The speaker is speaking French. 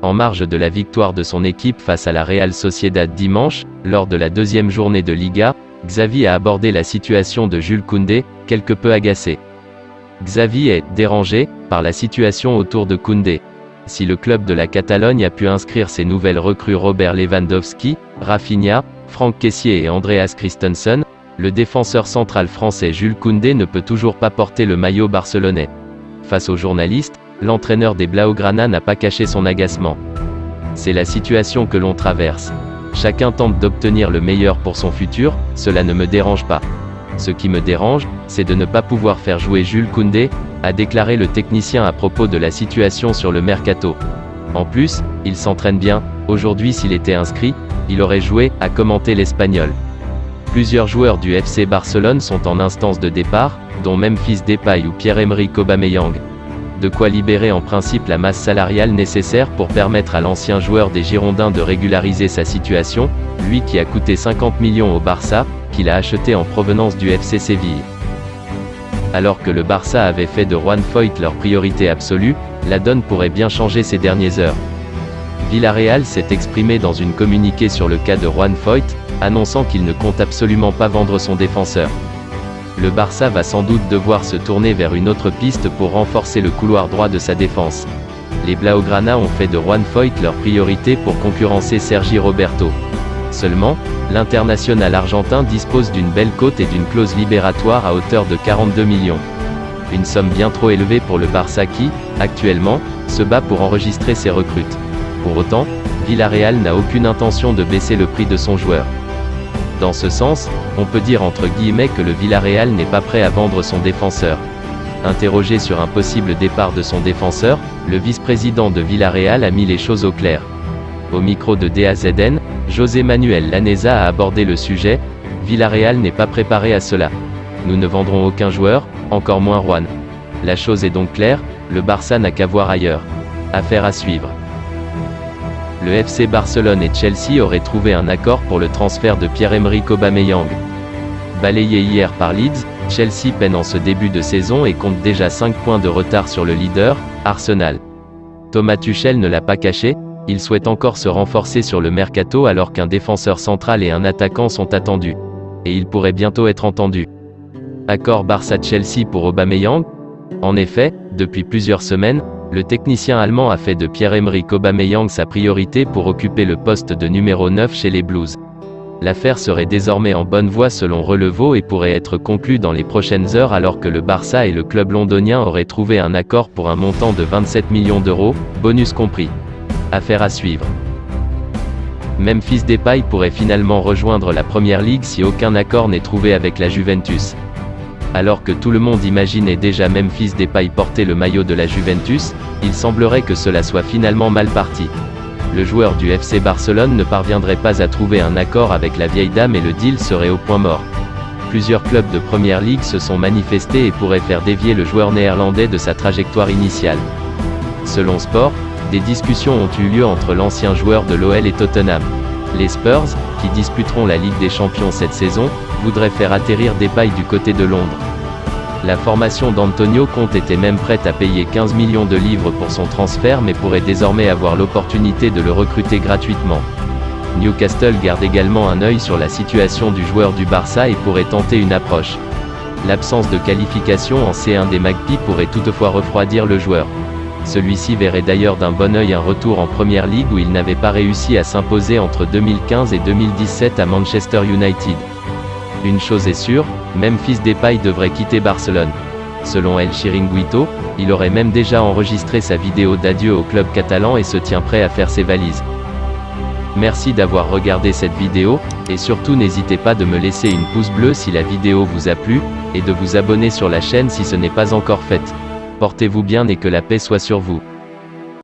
En marge de la victoire de son équipe face à la Real Sociedad dimanche, lors de la deuxième journée de Liga, Xavi a abordé la situation de Jules Koundé, quelque peu agacé. Xavi est « dérangé » par la situation autour de Koundé. Si le club de la Catalogne a pu inscrire ses nouvelles recrues Robert Lewandowski, Rafinha, Franck Kessié et Andreas Christensen, le défenseur central français Jules Koundé ne peut toujours pas porter le maillot barcelonais. Face aux journalistes, l'entraîneur des Blaugrana n'a pas caché son agacement. C'est la situation que l'on traverse. Chacun tente d'obtenir le meilleur pour son futur, cela ne me dérange pas. Ce qui me dérange, c'est de ne pas pouvoir faire jouer Jules Koundé, a déclaré le technicien à propos de la situation sur le mercato. En plus, il s'entraîne bien, aujourd'hui s'il était inscrit, il aurait joué, a commenté l'Espagnol. Plusieurs joueurs du FC Barcelone sont en instance de départ, dont Memphis Depay ou Pierre-Emerick Aubameyang. De quoi libérer en principe la masse salariale nécessaire pour permettre à l'ancien joueur des Girondins de régulariser sa situation, lui qui a coûté 50 millions au Barça, qu'il a acheté en provenance du FC Séville. Alors que le Barça avait fait de Juan Foyth leur priorité absolue, la donne pourrait bien changer ces dernières heures. Villarreal s'est exprimé dans une communiqué sur le cas de Juan Foyth, annonçant qu'il ne compte absolument pas vendre son défenseur. Le Barça va sans doute devoir se tourner vers une autre piste pour renforcer le couloir droit de sa défense. Les Blaugrana ont fait de Juan Foyth leur priorité pour concurrencer Sergi Roberto. Seulement, l'international argentin dispose d'une belle cote et d'une clause libératoire à hauteur de 42 millions. Une somme bien trop élevée pour le Barça qui, actuellement, se bat pour enregistrer ses recrutes. Pour autant, Villarreal n'a aucune intention de baisser le prix de son joueur. Dans ce sens, on peut dire entre guillemets que le Villarreal n'est pas prêt à vendre son défenseur. Interrogé sur un possible départ de son défenseur, le vice-président de Villarreal a mis les choses au clair. Au micro de DAZN, José Manuel Laneza a abordé le sujet. Villarreal n'est pas préparé à cela. Nous ne vendrons aucun joueur, encore moins Juan. La chose est donc claire, le Barça n'a qu'à voir ailleurs. Affaire à suivre. Le FC Barcelone et Chelsea auraient trouvé un accord pour le transfert de Pierre-Emerick Aubameyang. Balayé hier par Leeds, Chelsea peine en ce début de saison et compte déjà 5 points de retard sur le leader, Arsenal. Thomas Tuchel ne l'a pas caché, il souhaite encore se renforcer sur le mercato alors qu'un défenseur central et un attaquant sont attendus. Et il pourrait bientôt être entendu. Accord Barça-Chelsea pour Aubameyang ? En effet, depuis plusieurs semaines, le technicien allemand a fait de Pierre-Emerick Aubameyang sa priorité pour occuper le poste de numéro 9 chez les Blues. L'affaire serait désormais en bonne voie selon Relevo et pourrait être conclue dans les prochaines heures alors que le Barça et le club londonien auraient trouvé un accord pour un montant de 27 millions d'euros, bonus compris. Affaire à suivre. Memphis Depay pourrait finalement rejoindre la Première Ligue si aucun accord n'est trouvé avec la Juventus. Alors que tout le monde imaginait déjà Memphis Depay porter le maillot de la Juventus, il semblerait que cela soit finalement mal parti. Le joueur du FC Barcelone ne parviendrait pas à trouver un accord avec la vieille dame et le deal serait au point mort. Plusieurs clubs de Première Ligue se sont manifestés et pourraient faire dévier le joueur néerlandais de sa trajectoire initiale. Selon Sport, des discussions ont eu lieu entre l'ancien joueur de l'OL et Tottenham. Les Spurs, qui disputeront la Ligue des Champions cette saison, voudraient faire atterrir Depay du côté de Londres. La formation d'Antonio Conte était même prête à payer 15 millions de livres pour son transfert mais pourrait désormais avoir l'opportunité de le recruter gratuitement. Newcastle garde également un œil sur la situation du joueur du Barça et pourrait tenter une approche. L'absence de qualification en C1 des Magpies pourrait toutefois refroidir le joueur. Celui-ci verrait d'ailleurs d'un bon œil un retour en Première Ligue où il n'avait pas réussi à s'imposer entre 2015 et 2017 à Manchester United. Une chose est sûre, Memphis Depay devrait quitter Barcelone. Selon El Chiringuito, il aurait même déjà enregistré sa vidéo d'adieu au club catalan et se tient prêt à faire ses valises. Merci d'avoir regardé cette vidéo, et surtout n'hésitez pas de me laisser une pouce bleu si la vidéo vous a plu, et de vous abonner sur la chaîne si ce n'est pas encore fait. Portez-vous bien et que la paix soit sur vous.